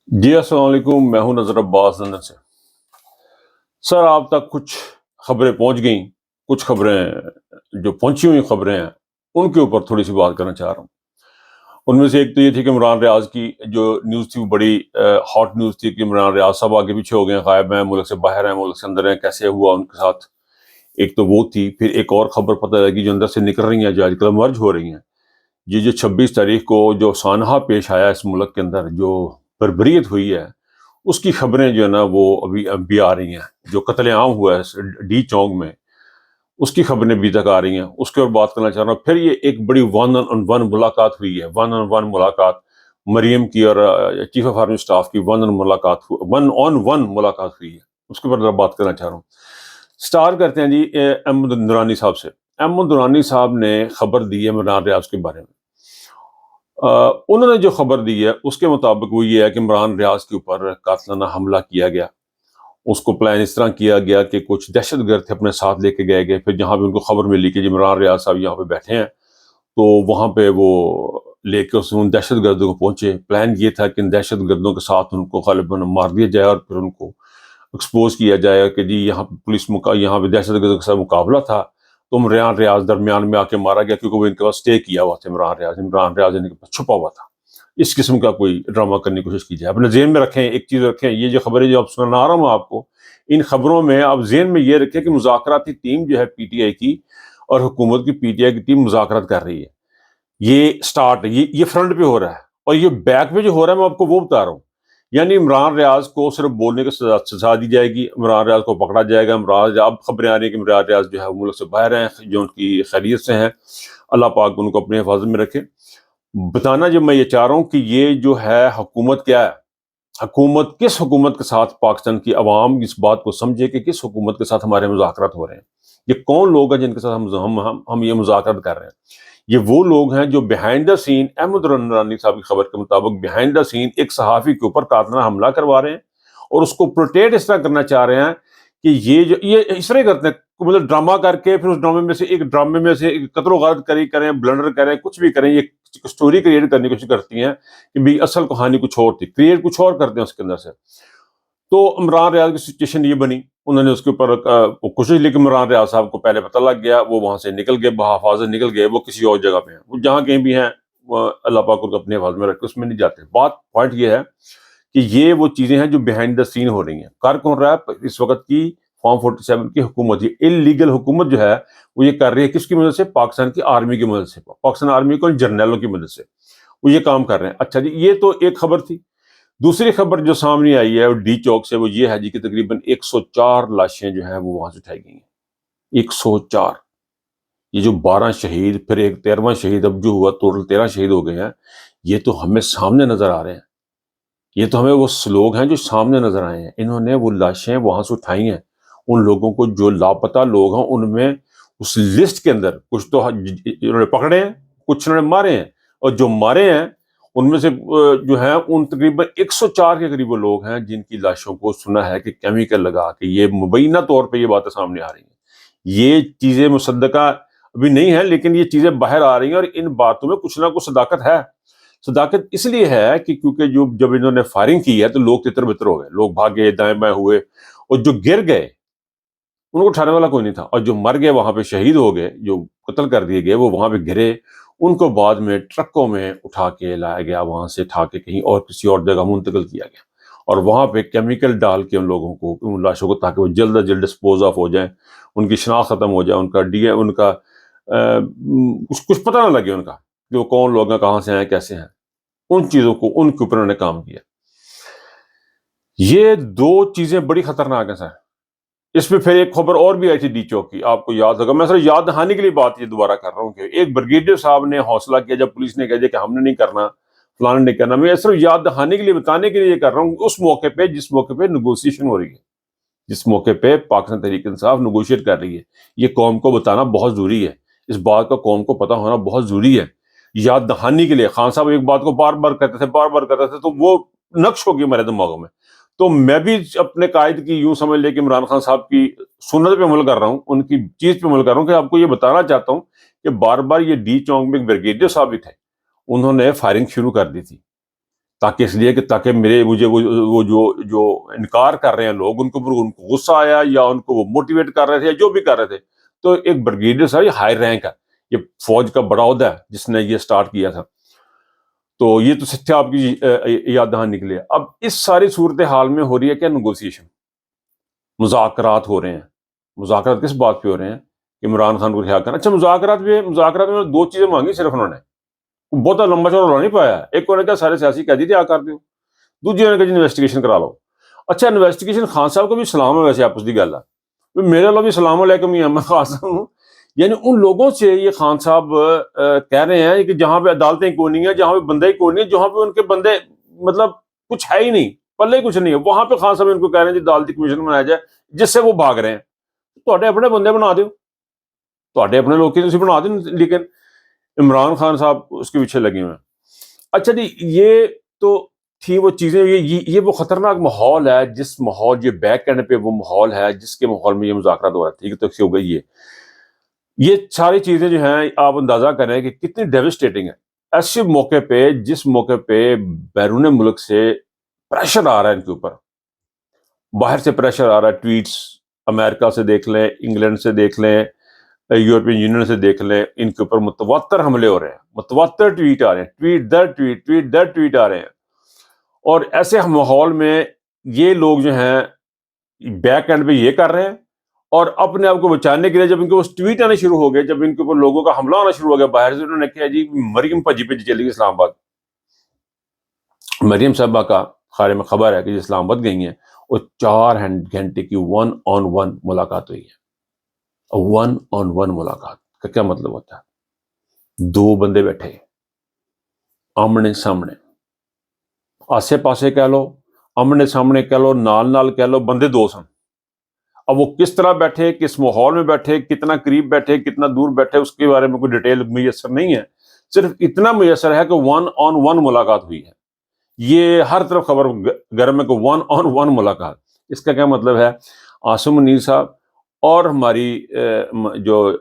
जी अस्सलाम वालेकुम। मैं हूं नजर अब्बास लंदन से। सर, आप तक कुछ खबरें पहुंच गई। कुछ खबरें जो पहुंची हुई खबरें हैं उनके ऊपर थोड़ी सी बात करना चाह रहा हूं। उनमें से एक तो ये थी कि इमरान रियाज की जो न्यूज़ थी वो बड़ी हॉट न्यूज़ थी कि इमरान रियाज साहब आगे पीछे हो गए, गायब हैं, मुल्क से बाहर हैं, मुल्क से अंदर हैं, कैसे हुआ उनके साथ। एक तो वो थी। फिर एक और खबर पता लगी जो अंदर से निकल रही हैं, जो आजकल मर्ज हो रही हैं। ये जो 26 तारीख को जो सानहा पेश आया इस मुल्क के अंदर, जो बर्बरियत हुई है, उसकी खबरें जो है ना वो अभी अभी आ रही हैं। जो कत्लेआम हुआ है डी चौंग में, उसकी खबरें अभी तक आ रही हैं। उसके और बात करना चाह रहा हूँ। फिर ये एक बड़ी वन ऑन वन मुलाकात हुई है, वन ऑन वन मुलाकात मरियम की और चीफ ऑफ आर्मी स्टाफ की वन ऑन वन मुलाकात हुई है। उसके ऊपर बात करना चाह रहा हूँ। स्टार्ट करते हैं जी अहमद दुरानी साहब से। अहमद दुरानी साहब ने खबर दी है इमरान रियाज के बारे में। उन्होंने जो खबर दी है उसके मुताबिक वो ये है कि इमरान रियाज के ऊपर कातलाना हमला किया गया। उसको प्लान इस तरह किया गया कि कुछ दहशतगर्द थे अपने साथ लेके गए गए। फिर जहाँ पे उनको खबर मिली कि इमरान रियाज साहब यहाँ पे बैठे हैं, तो वहाँ पे वो लेके उन दहशतगर्दों को पहुंचे। प्लान ये था कि इन दहशतगर्दों के साथ उनको गालिबन मार दिया जाए और फिर उनको एक्सपोज किया जाए कि जी यहाँ पे यहाँ पे दहशतगर्दों के साथ मुकाबला था, तो इमरान रियाज दरमियान में आके मारा गया क्योंकि वो इनके पास स्टे किया हुआ था। इमरान रियाज इनके पास छुपा हुआ था। इस किस्म का कोई ड्रामा करने की कोशिश की जाए। अपने जेन में रखें, एक चीज रखें, ये जो खबरें जो अब सुना रहा हूँ आपको, इन खबरों में आप जेन में ये रखें कि मुज़ाकराती टीम जो है पीटीआई की और हुकूमत की, पीटीआई की टीम मुज़ाकरात कर रही है। ये स्टार्ट है, ये फ्रंट पे हो रहा है। और ये बैक पे जो हो रहा है मैं आपको वो बता रहा हूँ। यानी इमरान रियाज को सिर्फ बोलने की सजा दी जाएगी, इमरान रियाज को पकड़ा जाएगा। इमरान, अब खबरें आ रही है कि इमरान रियाज जो है वो मुल्क से बाहर हैं, जो उनकी खैरियत से हैं। अल्लाह पाक उनको अपने हिफाजत में रखे। बताना जब मैं ये चाह रहा हूँ कि ये जो है हुकूमत क्या है, हुकूमत के साथ पाकिस्तान की आवाम इस बात को समझे कि किस हुकूमत के साथ हमारे मुज़ाकरात हो रहे हैं। ये कौन लोग हैं जिनके साथ हम ये मुज़ाकरात कर रहे हैं। ये वो लोग हैं जो बिहाइंड द सीन, अहमद रनरानी साहब की खबर के मुताबिक, बिहाइंड द सीन एक सहाफ़ी के ऊपर कातलाना हमला करवा रहे हैं और उसको प्रोटेक्ट इस तरह करना चाह रहे हैं कि ये इस तरह करते हैं, मतलब ड्रामा करके फिर उस ड्रामे में से एक कत्ल गारत करें, ब्लंडर करें, कुछ भी करें, ये स्टोरी क्रिएट करने की कोशिश करती हैं कि भाई असल कहानी कुछ और थी, क्रिएट कुछ और करते हैं उसके अंदर से। तो इमरान रियाज की सिचुएशन ये बनी। उन्होंने उसके ऊपर कोशिश, लेकिन इमरान रियाज साहब को पहले पता लग गया, वो वहां से निकल गए, बहाफाजत निकल गए, वो किसी और जगह पे हैं। वो जहाँ कहीं भी हैं, अल्लाह पाक उनको अपने हिफाजत में रखे, उसमें नहीं जाते। बात पॉइंट ये है कि ये वो चीजें हैं जो बिहाइंड द सीन हो रही हैं। कर कौन रहा है इस वक्त की? फॉर्म 47 की हुकूमत, ये इलीगल हुकूमत जो है वो ये कर रही है। किसकी मदद से? पाकिस्तान की आर्मी की मदद से, पाकिस्तान आर्मी को जर्नलों की मदद से वो ये काम कर रहे हैं। अच्छा जी, ये तो एक खबर थी। दूसरी खबर जो सामने आई है डी चौक से, वो ये है जी कि तकरीबन 104 लाशें जो हैं वो वहां से उठाई गई हैं। 104। ये जो 12 शहीद, फिर एक 13वां शहीद अब जो हुआ, टोटल 13 शहीद हो गए हैं। ये तो हमें सामने नजर आ रहे हैं। ये तो हमें वो लोग हैं जो सामने नजर आए हैं। इन्होंने वो लाशें वहां से उठाई हैं। उन लोगों को, जो लापता लोग हैं, उनमें उस लिस्ट के अंदर कुछ तो इन्होंने पकड़े हैं, कुछ इन्होंने मारे हैं। और जो मारे हैं उनमें से जो है उन तकरीबन 104 के करीब वो लोग हैं जिनकी लाशों को सुना है कि केमिकल लगा के, ये मुबैना तौर पर ये बातें सामने आ रही हैं। ये चीजें मुसद्दका अभी नहीं है, लेकिन ये चीजें बाहर आ रही हैं और इन बातों में कुछ ना कुछ सदाकत है। सदाकत इसलिए है कि क्योंकि जो जब इन्होंने फायरिंग की है तो लोग तितर बितर हो गए, लोग भागे, दाएं बाएं हुए। और जो गिर गए उनको उठाने वाला कोई नहीं था, और जो मर गए, वहां पे शहीद हो गए, जो कत्ल कर दिए गए, वो वहां पे गिरे। उनको बाद में ट्रकों में उठा के लाया गया, वहां से उठा के कहीं और किसी और जगह मुंतकिल किया गया। और वहां पे केमिकल डाल के उन लोगों को, उन लाशों को, ताकि वो जल्द अज जल्द डिस्पोज ऑफ हो जाए, उनकी शनाख्त खत्म हो जाए, उनका डीए उनका कुछ कुछ पता ना लगे उनका कि वो कौन लोग हैं, कहाँ से आए, कैसे हैं। उन चीजों को उनके ऊपर उन्होंने काम किया। ये दो चीजें बड़ी खतरनाक है सर। इसमें फिर एक खबर और भी आई थी डी चौक की, आपको याद होगा। मैं सर याद दहानी के लिए बात ये दोबारा कर रहा हूँ कि एक ब्रिगेडियर साहब ने हौसला किया जब पुलिस ने कह दिया कि हमने नहीं करना, फलाना नहीं करना। मैं सिर्फ याद दहानी के लिए, बताने के लिए ये कर रहा हूँ, उस मौके पे, जिस मौके पे नेगोशिएशन हो रही है, जिस मौके पे पाकिस्तान तहरीक इंसाफ नेगोशिएट कर रही है, ये कौम को बताना बहुत जरूरी है। इस बात का कौम को पता होना बहुत जरूरी है। याद दहानी के लिए खान साहब एक बात को बार बार कहते थे, बार बार कहते थे, तो वो नक्श हो गई हमारे दिमागों में। तो मैं भी अपने कायद की यूं समझ ले कि इमरान खान साहब की सुन्नत पे अमल कर रहा हूँ, उनकी चीज पे अमल कर रहा हूँ कि आपको ये बताना चाहता हूँ कि बार बार ये डी चौंक में एक ब्रिगेडियर साहब भी थे, उन्होंने फायरिंग शुरू कर दी थी। تاکہ اس لیے کہ تاکہ مجھے وہ جو انکار کر رہے ہیں لوگ، ان کو غصہ آیا یا ان کو وہ موٹیویٹ کر رہے تھے یا جو بھی کر رہے تھے. تو ایک بریگیڈیئر صاحب یہ ہائی رینک ہے، یہ فوج کا بڑا عہدہ ہے جس نے یہ سٹارٹ کیا تھا. تو یہ تو سچا آپ کی یاد دہاں نکلے. اب اس ساری صورتحال میں ہو رہی ہے کیا؟ نیگوسیشن، مذاکرات ہو رہے ہیں. مذاکرات کس بات پہ ہو رہے ہیں؟ عمران خان کو رہا کرنا. اچھا، مذاکرات میں دو چیزیں مانگی صرف انہوں نے، بہت لمبا چوڑا رولا نہیں پایا. ایک کو نے کہا سارے سیاسی قیدی تھے آ کر دو، دوسری نے کہا جی انویسٹیگیشن کرا لو. اچھا، انویسٹیگیشن خان صاحب کو بھی سلام ہے ویسے، آپس کی گل ہے، میرے والوں بھی السلام علیکم ہی ہے، میں خان صاحب ہوں. یعنی ان لوگوں سے یہ خان صاحب کہہ رہے ہیں کہ جہاں پہ عدالتیں کوئی نہیں ہیں، جہاں پہ بندے ہی کوئی نہیں ہیں، جہاں پہ ان کے بندے مطلب کچھ ہے ہی نہیں، پلے کچھ نہیں ہے، وہاں پہ خان صاحب ان کو کہہ رہے ہیں جی عدالتی کمیشن بنایا جائے جس سے وہ بھاگ رہے ہیں. تواڈے اپنے بندے بنا دو، تواڈے اپنے لوگ تسی بنا دو، لیکن عمران خان صاحب اس کے پیچھے لگے ہوئے ہیں. اچھا جی، یہ تو تھی وہ چیزیں. یہ وہ خطرناک ماحول ہے، جس ماحول یہ بیک اینڈ پہ وہ ماحول ہے جس کے ماحول میں یہ مذاکرات ہو رہا ہے. ٹھیک ہے، تو ہو گئی یہ ساری چیزیں جو ہیں، آپ اندازہ کریں کہ کتنی ڈیوسٹیٹنگ ہے ایسے موقع پہ، جس موقع پہ بیرون ملک سے پریشر آ رہا ہے ان کے اوپر، باہر سے پریشر آ رہا ہے. ٹویٹس امریکہ سے دیکھ لیں، انگلینڈ سے دیکھ لیں، یورپین یونین سے دیکھ لیں، ان کے اوپر متواتر حملے ہو رہے ہیں، متواتر ٹویٹ آ رہے ہیں، ٹویٹ در ٹویٹ آ رہے ہیں. اور ایسے ماحول میں یہ لوگ جو ہیں بیک اینڈ پہ یہ کر رہے ہیں، اور اپنے آپ کو بچانے کے لیے جب ان کے وہ ٹویٹ آنے شروع ہو گئے، جب ان کے اوپر لوگوں کا حملہ ہونا شروع ہو گیا باہر سے، انہوں نے کہا جی مریم بھجی پہ چلی گئی اسلام آباد. مریم صاحبہ کا خارے میں خبر ہے کہ یہ اسلام آباد گئی ہیں، اور 4 گھنٹے کی 1 on 1 ملاقات ہوئی ہے. 1 on 1 ملاقات کا کیا مطلب ہوتا ہے؟ 2 بندے بیٹھے آمنے سامنے، آسے پاسے کہہ لو، آمنے سامنے کہہ لو، نال کہہ لو، بندے 2 سن. اب وہ کس طرح بیٹھے، کس ماحول میں بیٹھے، کتنا قریب بیٹھے، کتنا دور بیٹھے، اس کے بارے میں کوئی ڈیٹیل میسر نہیں ہے. صرف اتنا میسر ہے کہ 1 on 1 ملاقات ہوئی ہے. یہ ہر طرف خبر گرم ہے کہ 1 on 1 ملاقات. اس کا کیا مطلب ہے؟ عاصم منیر صاحب اور ہماری جو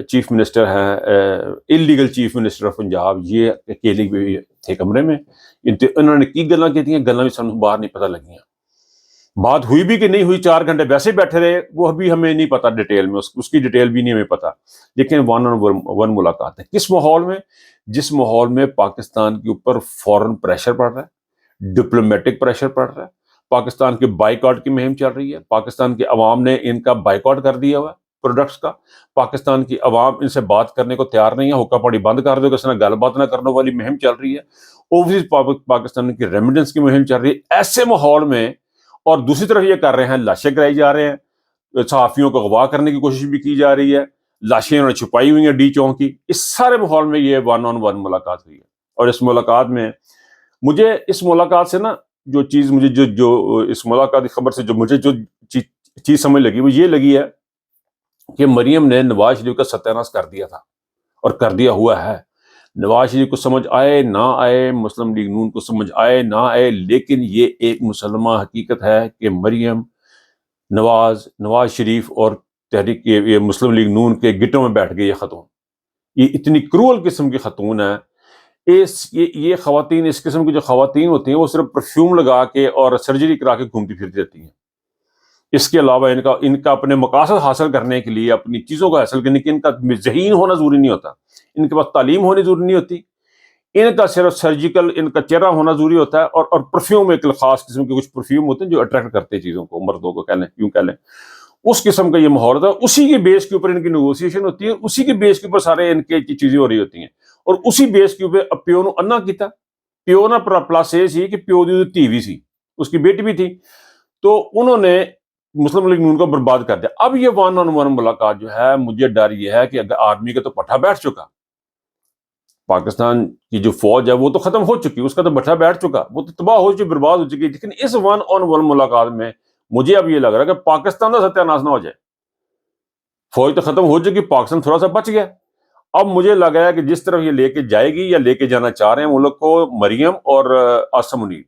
چیف منسٹر ہیں، illegal chief minister of Punjab, یہ اکیلے بھی تھے کمرے میں. انہوں نے کی گلاں کی تھیں، گلاں بھی سانوں باہر نہیں پتہ لگیاں. بات ہوئی بھی کہ نہیں ہوئی، 4 گھنٹے ویسے بیٹھے رہے، وہ بھی ہمیں نہیں پتا ڈیٹیل میں، اس کی ڈیٹیل بھی نہیں ہمیں پتا. لیکن 1 on 1 ملاقات ہے. کس ماحول میں؟ جس ماحول میں پاکستان کے اوپر فورن پریشر پڑ رہا ہے، ڈپلومیٹک پریشر پڑ رہا ہے، پاکستان کی بائیکاٹ کی مہم چل رہی ہے، پاکستان کے عوام نے ان کا بائیکاٹ کر دیا ہوا ہے پروڈکٹس کا، پاکستان کی عوام ان سے بات کرنے کو تیار نہیں ہے، حکا پڑی بند کر دو، کس نے گل بات نہ کرنے والی مہم چل رہی ہے، اوورسیز پاکستان کی ریمیڈنس کی مہم چل رہی ہے. ایسے ماحول میں، اور دوسری طرف یہ کر رہے ہیں، لاشیں کرائی جا رہے ہیں، صحافیوں کو اغوا کرنے کی کوشش بھی کی جا رہی ہے، لاشیں انہوں نے چھپائی ہوئی ہیں ڈی چوک کی. اس سارے ماحول میں یہ 1 on 1 ملاقات ہوئی ہے. اور اس ملاقات میں مجھے، اس ملاقات سے نا جو چیز مجھے جو اس ملاقات کی خبر سے جو مجھے جو چیز سمجھ لگی، وہ یہ لگی ہے کہ مریم نے نواز شریف کا ستیہ ناش کر دیا تھا، اور کر دیا ہوا ہے. نواز شریف کو سمجھ آئے نہ آئے، مسلم لیگ نون کو سمجھ آئے نہ آئے، لیکن یہ ایک مسلمہ حقیقت ہے کہ مریم نواز شریف اور تحریک یہ مسلم لیگ نون کے گٹوں میں بیٹھ گئی. یہ خاتون، یہ اتنی کرول قسم کی خاتون ہے. یہ خواتین، اس قسم کی جو خواتین ہوتی ہیں، وہ صرف پرفیوم لگا کے اور سرجری کرا کے گھومتی پھرتی رہتی ہیں. اس کے علاوہ ان کا اپنے مقاصد حاصل کرنے کے لیے، اپنی چیزوں کو حاصل کرنے کے ان کا ذہین ہونا ضروری نہیں ہوتا، ان کے پاس تعلیم ہونی ضروری نہیں ہوتی، ان کا صرف سرجیکل، ان کا چہرہ ہونا ضروری ہوتا ہے. اور پرفیوم ایک خاص قسم کے کچھ پرفیوم ہوتے ہیں جو اٹریکٹ کرتے ہیں چیزوں کو، مردوں کو کہہ لیں، یوں کہہ لیں. اس قسم کا یہ ماحول ہوتا ہے. اسی کے بیس کے اوپر ان کی نیگوسیشن ہوتی ہے، اسی کے بیس کے اوپر سارے ان کی چیزیں ہو رہی ہوتی ہیں. اور اسی بیس کے اوپر پیو نو انا کیتا، پیو نہ پلس یہ سی کہ پیو دی دھی بھی سی، اس کی بیٹی بھی تھی، تو انہوں نے مسلم لیگ نون کو برباد کر دیا. اب یہ 1 on 1 ملاقات جو ہے، مجھے ڈر یہ ہے کہ اگر آرمی کا تو پٹھا بیٹھ چکا، پاکستان کی جو فوج ہے وہ تو ختم ہو چکی، اس کا تو بٹھا بیٹھ چکا، وہ تو تباہ ہو چکی، برباد ہو چکی. لیکن اس 1 on 1 ملاقات میں مجھے اب یہ لگ رہا ہے کہ پاکستان کا ستیہ ناش نہ ہو جائے. فوج تو ختم ہو چکی، پاکستان تھوڑا سا بچ گیا. اب مجھے لگ رہا ہے کہ جس طرف یہ لے کے جائے گی یا لے کے جانا چاہ رہے ہیں وہ لوگ کو، مریم اور عاصم منیر،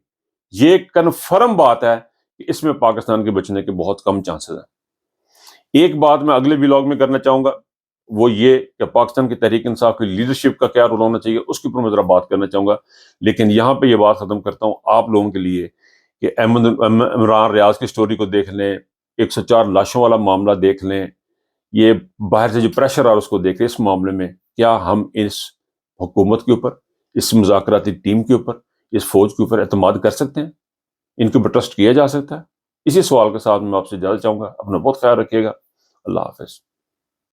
یہ کنفرم بات ہے کہ اس میں پاکستان کے بچنے کے بہت کم چانسز ہیں. ایک بات میں اگلے ولاگ میں کرنا چاہوں گا وہ یہ کہ پاکستان کی تحریک انصاف کی لیڈرشپ کا کیا رول ہونا چاہیے، اس کے اوپر میں ذرا بات کرنا چاہوں گا. لیکن یہاں پہ یہ بات ختم کرتا ہوں آپ لوگوں کے لیے کہ عمران ریاض کی سٹوری کو دیکھ لیں، 104 لاشوں والا معاملہ دیکھ لیں، یہ باہر سے جو پریشر آ رہا ہے اس کو دیکھ لیں. اس معاملے میں کیا ہم اس حکومت کے اوپر، اس مذاکراتی ٹیم کے اوپر، اس فوج کے اوپر اعتماد کر سکتے ہیں؟ ان کے اوپر ٹرسٹ کیا جا سکتا ہے؟ اسی سوال کے ساتھ میں آپ سے اجازت چاہوں گا. اپنا بہت خیال رکھیے گا. اللہ حافظ.